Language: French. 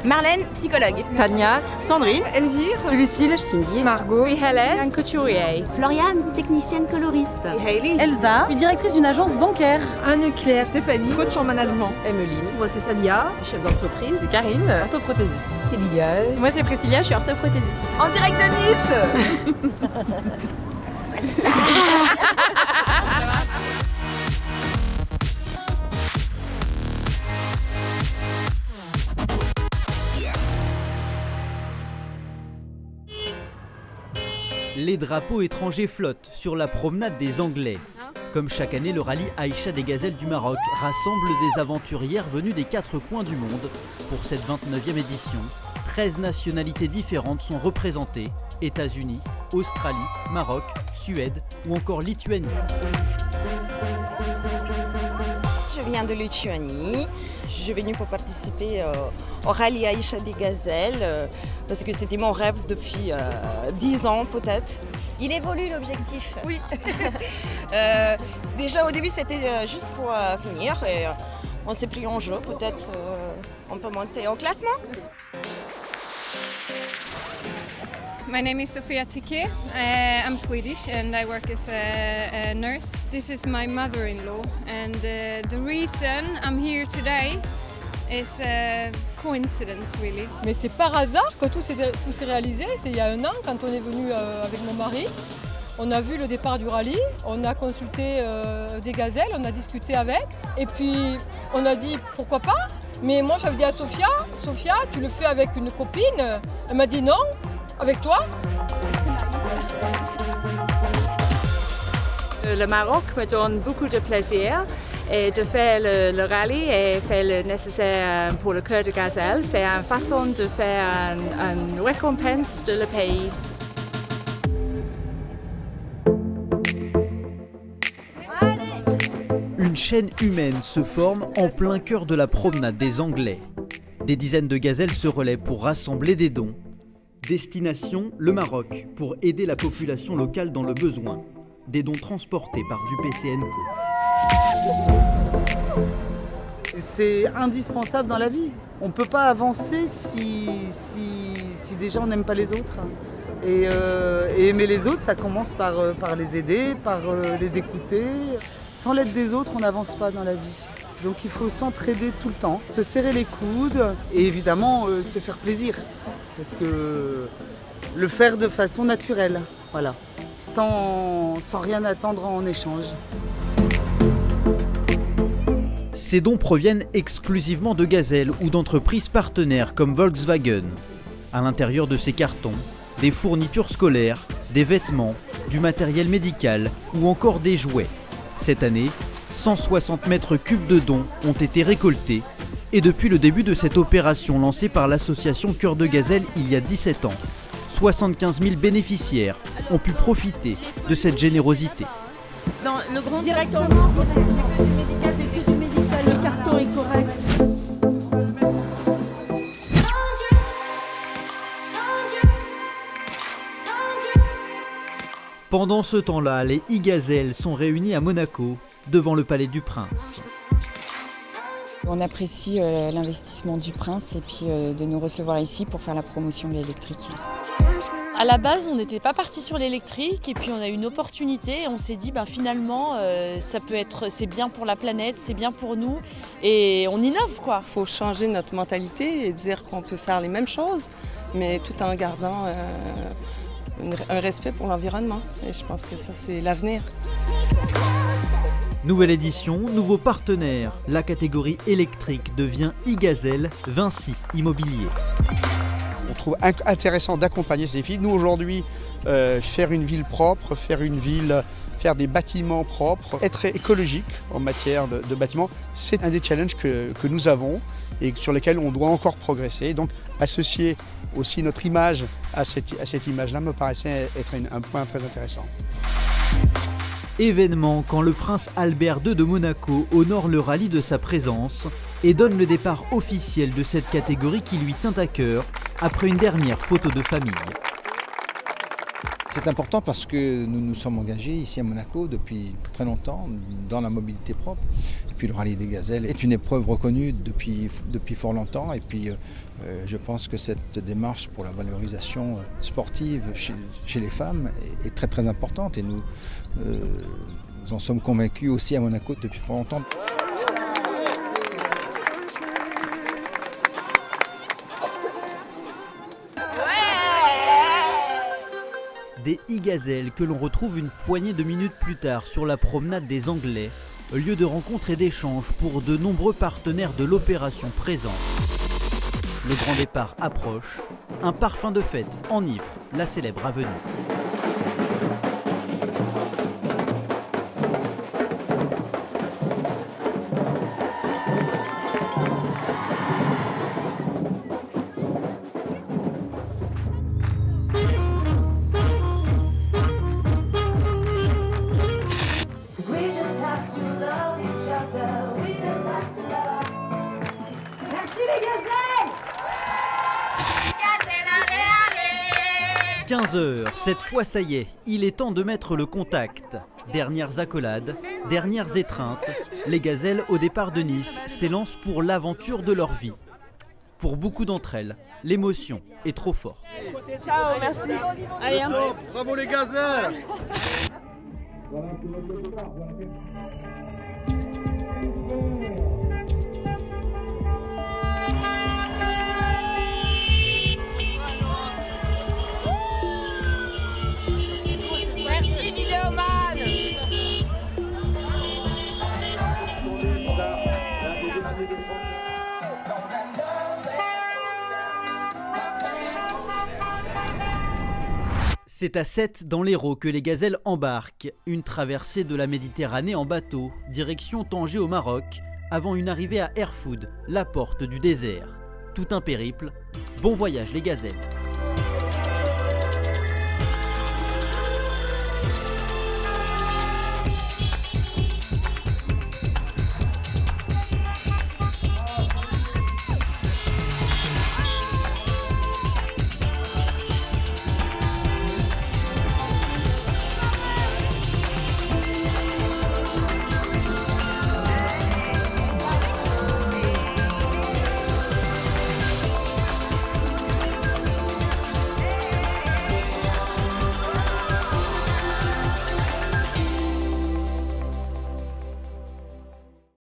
Marlène, psychologue. Tania, Sandrine, Elvire, Lucille, Cindy, Margot, Hélène, couturier. Floriane, technicienne coloriste. Hailey, Elsa, directrice d'une agence bancaire. Anne-Claire, Stéphanie, coach en management. Emmeline, moi c'est Sadia, chef d'entreprise. Karine, orthoprothésiste. Elia. Moi c'est Priscilla, je suis orthoprothésiste. En direct de Nice. Les drapeaux étrangers flottent sur la promenade des Anglais. Comme chaque année, le rallye Aïcha des Gazelles du Maroc rassemble des aventurières venues des 4 coins du monde. Pour cette 29e édition, 13 nationalités différentes sont représentées: États-Unis, Australie, Maroc, Suède ou encore Lituanie. Je viens de Lituanie. Je suis venue pour participer au rallye Aïcha des Gazelles parce que c'était mon rêve depuis 10 ans peut-être. Il évolue l'objectif. Oui. Déjà au début c'était juste pour finir et on s'est pris en jeu. Peut-être on peut monter au classement. My name is Sofia Tiki. I'm Swedish and I work as a nurse. This is my mother-in-law and the reason I'm here today is a coincidence really. Mais c'est par hasard que tout s'est réalisé. C'est il y a 1 an quand on est venu avec mon mari. On a vu le départ du rallye, on a consulté des gazelles, on a discuté avec et puis on a dit pourquoi pas. Mais moi j'avais dit à Sofia, tu le fais avec une copine. Elle m'a dit non. Avec toi? Le Maroc me donne beaucoup de plaisir et de faire le rallye et faire le nécessaire pour le cœur de gazelle. C'est une façon de faire une récompense de le pays. Une chaîne humaine se forme en plein cœur de la promenade des Anglais. Des dizaines de gazelles se relaient pour rassembler des dons. Destination, le Maroc, pour aider la population locale dans le besoin. Des dons transportés par du PCNco. C'est indispensable dans la vie. On ne peut pas avancer si déjà on n'aime pas les autres. Et aimer les autres, ça commence par les aider, par les écouter. Sans l'aide des autres, on n'avance pas dans la vie. Donc il faut s'entraider tout le temps, se serrer les coudes et évidemment se faire plaisir. Parce que le faire de façon naturelle, voilà, sans rien attendre en échange. Ces dons proviennent exclusivement de gazelles ou d'entreprises partenaires comme Volkswagen. À l'intérieur de ces cartons, des fournitures scolaires, des vêtements, du matériel médical ou encore des jouets. Cette année, 160 mètres cubes de dons ont été récoltés. Et depuis le début de cette opération lancée par l'association Cœur de Gazelle il y a 17 ans, 75 000 bénéficiaires ont pu profiter de cette générosité. Dans le grand Directement, c'est que du médical, le carton est correct. Pendant ce temps-là, les e-gazelles sont réunies à Monaco, devant le Palais du Prince. On apprécie l'investissement du Prince et puis de nous recevoir ici pour faire la promotion de l'électrique. À la base, on n'était pas parti sur l'électrique et puis on a eu une opportunité et on s'est dit finalement c'est bien pour la planète, c'est bien pour nous et on innove quoi. Il faut changer notre mentalité et dire qu'on peut faire les mêmes choses mais tout en gardant un respect pour l'environnement et je pense que ça c'est l'avenir. Nouvelle édition, nouveau partenaire. La catégorie électrique devient e-gazelle Vinci Immobilier. On trouve intéressant d'accompagner ces filles. Nous aujourd'hui, faire une ville propre, faire des bâtiments propres, être écologique en matière de bâtiments, c'est un des challenges que nous avons et sur lesquels on doit encore progresser. Donc associer aussi notre image à cette image-là me paraissait être un point très intéressant. Événement quand le prince Albert II de Monaco honore le rallye de sa présence et donne le départ officiel de cette catégorie qui lui tient à cœur après une dernière photo de famille. C'est important parce que nous nous sommes engagés ici à Monaco depuis très longtemps dans la mobilité propre. Et puis le rallye des gazelles est une épreuve reconnue depuis fort longtemps. Et puis je pense que cette démarche pour la valorisation sportive chez les femmes est très très importante. Et nous en sommes convaincus aussi à Monaco depuis fort longtemps. Des e-gazelles que l'on retrouve une poignée de minutes plus tard sur la promenade des Anglais, lieu de rencontre et d'échange pour de nombreux partenaires de l'opération présente. Le grand départ approche, un parfum de fête enivre la célèbre avenue. Merci les gazelles! 15h, cette fois ça y est, il est temps de mettre le contact. Dernières accolades, dernières étreintes, les gazelles au départ de Nice s'élancent pour l'aventure de leur vie. Pour beaucoup d'entre elles, l'émotion est trop forte. Ciao, merci. Allez, un Top, bravo les gazelles! Merci Vidéoman. C'est à Sète dans l'Hérault que les gazelles embarquent. Une traversée de la Méditerranée en bateau, direction Tanger au Maroc, avant une arrivée à Erfoud, la porte du désert. Tout un périple. Bon voyage les gazelles.